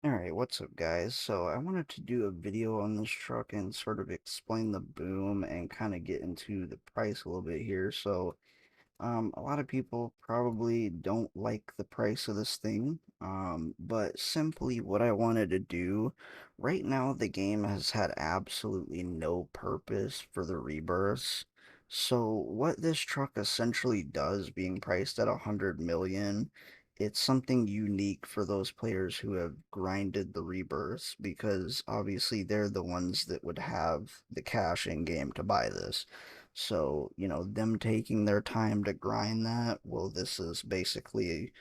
Alright, what's up guys? So I wanted to do a video on this truck and sort of explain the boom and kind of get into the price a little bit here. A lot of people probably don't like the price of this thing, but simply what I wanted to do, right now the game has had absolutely no purpose for the rebirths. So what this truck essentially does, being priced at 100 million, it's something unique for those players who have grinded the rebirths because obviously they're the ones that would have the cash in game to buy this. So, them taking their time to grind that, well, this is basically,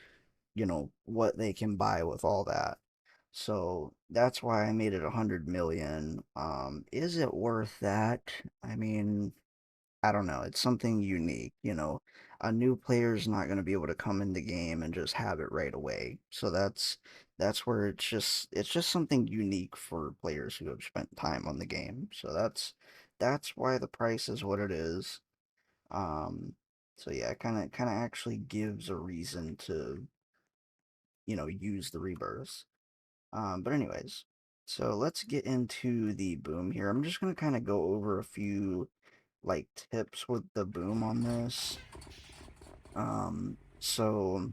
what they can buy with all that. So that's why I made it 100 million. Is it worth that? I mean, I don't know. It's something unique, A new player is not going to be able to come in the game and just have it right away. So that's where it's just something unique for players who have spent time on the game. So that's why the price is what it is. Um, so yeah, it kind of actually gives a reason to, use the rebirths. But anyways, so let's get into the boom here. I'm just gonna kind of go over a few like tips with the boom on this. So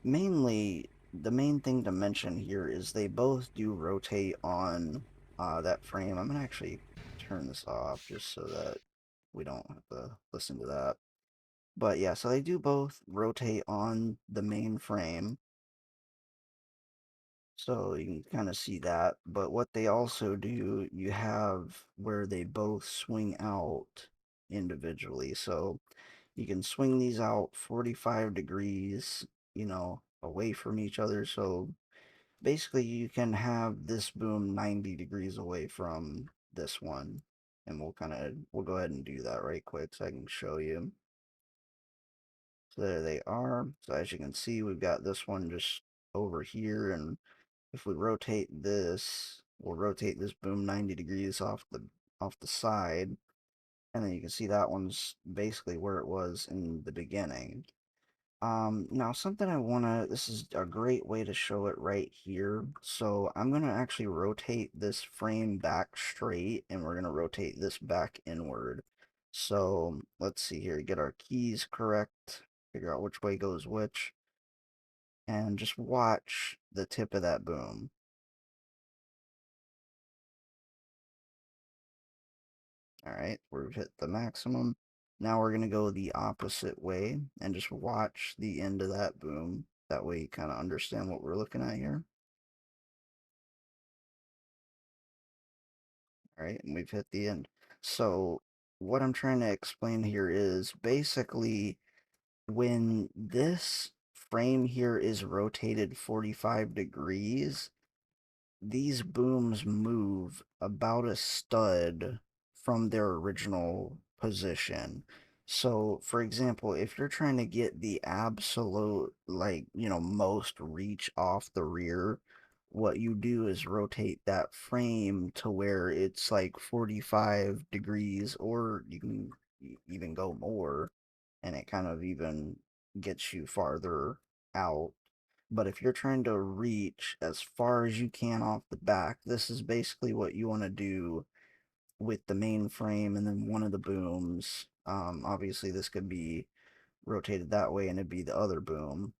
mainly the main thing to mention here is they both do rotate on that frame. I'm gonna actually turn this off just so that we don't have to listen to that. But yeah, so they do both rotate on the main frame. So you can kind of see that. But what they also do, you have where they both swing out individually. So you can swing these out 45 degrees, away from each other. So basically you can have this boom 90 degrees away from this one. And we'll go ahead and do that right quick so I can show you. So there they are. So as you can see, we've got this one just over here, and if we rotate this, we'll rotate this boom 90 degrees off the side, and then you can see that one's basically where it was in the beginning. Now something this is a great way to show it right here. So I'm gonna actually rotate this frame back straight, and we're gonna rotate this back inward. So let's see here, get our keys correct, figure out which way goes which, and just watch the tip of that boom. All right, we've hit the maximum. Now we're gonna go the opposite way and just watch the end of that boom. That way you kind of understand what we're looking at here. All right, and we've hit the end. So what I'm trying to explain here is basically when this frame here is rotated 45 degrees, these booms move about a stud from their original position. So, for example, if you're trying to get the absolute, like, most reach off the rear, what you do is rotate that frame to where it's like 45 degrees, or you can even go more, and it kind of even gets you farther out. But if you're trying to reach as far as you can off the back, this is basically what you want to do with the main frame and then one of the booms. Obviously, this could be rotated that way and it'd be the other boom.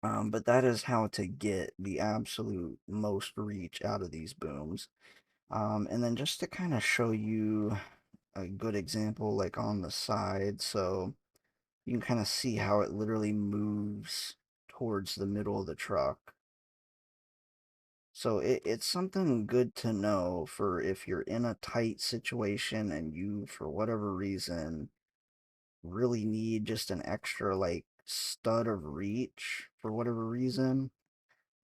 But that is how to get the absolute most reach out of these booms. And then just to kind of show you a good example, like on the side, so you can kind of see how it literally moves towards the middle of the truck. So it's something good to know for if you're in a tight situation and you, for whatever reason, really need just an extra like stud of reach for whatever reason.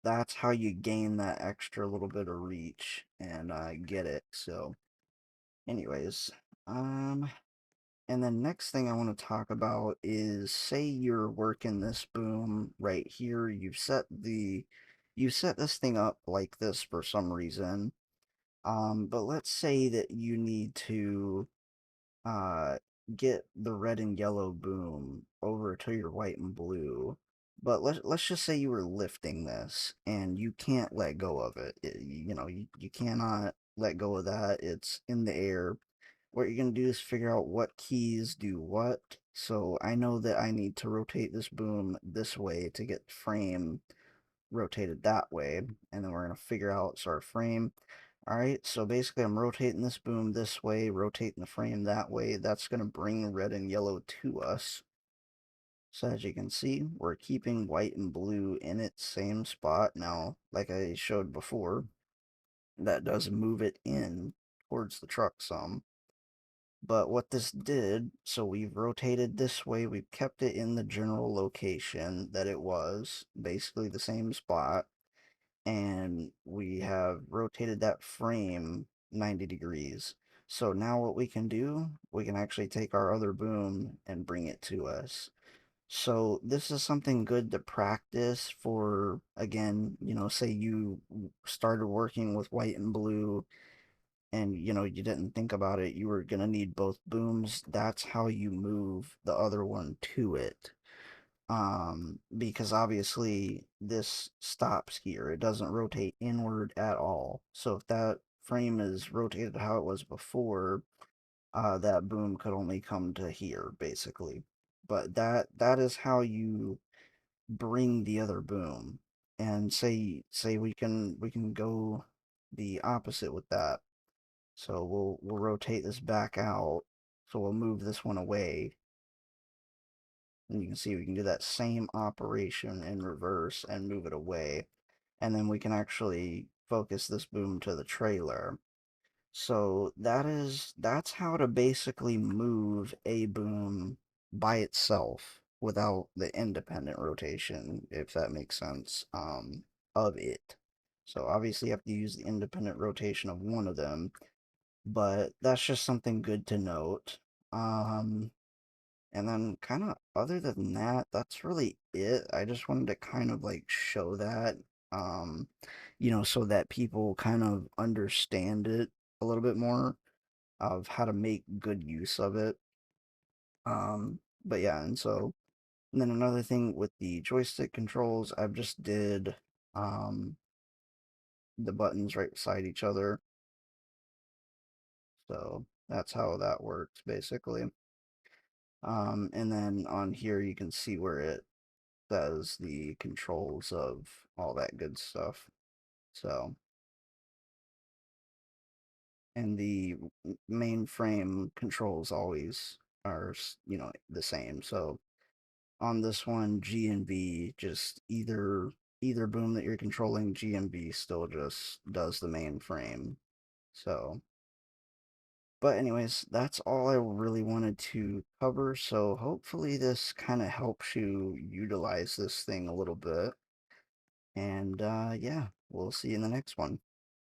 That's how you gain that extra little bit of reach and get it. So, anyways, um, and then next thing I want to talk about is say you're working this boom right here. You set this thing up like this for some reason. But let's say that you need to uh get the red and yellow boom over to your white and blue. But let's just say you were lifting this and you can't let go of it. You cannot let go of that. It's in the air. What you're gonna do is figure out what keys do what. So I know that I need to rotate this boom this way to get frame rotated that way, and then we're gonna figure out so our frame. All right, so basically I'm rotating this boom this way, rotating the frame that way. That's gonna bring red and yellow to us. So as you can see, we're keeping white and blue in its same spot. Now, like I showed before, that does move it in towards the truck some. But what this did, so we've rotated this way, we've kept it in the general location that it was, basically the same spot, and we have rotated that frame 90 degrees. So now what we can do, we can actually take our other boom and bring it to us. So this is something good to practice for, again, say you started working with white and blue and you didn't think about it, you were going to need both booms. That's how you move the other one to it. Because obviously this stops here. It doesn't rotate inward at all. So if that frame is rotated how it was before, that boom could only come to here, basically. But that is how you bring the other boom. And say we can go the opposite with that. So we'll rotate this back out. So we'll move this one away. And you can see we can do that same operation in reverse and move it away. And then we can actually focus this boom to the trailer. So that's how to basically move a boom by itself without the independent rotation, if that makes sense, of it. So obviously you have to use the independent rotation of one of them, but that's just something good to note. Um, and then kind of other than that, that's really it. I just wanted to kind of like show that, um, so that people kind of understand it a little bit more of how to make good use of it. But yeah, and then another thing with the joystick controls, I've just did um the buttons right beside each other. So that's how that works basically. And then on here you can see where it says the controls of all that good stuff. So, and the mainframe controls always are, the same. So on this one, G and B, just either boom that you're controlling, G and B still just does the mainframe. So, but anyways, that's all I really wanted to cover. So hopefully this kind of helps you utilize this thing a little bit. And yeah, we'll see you in the next one.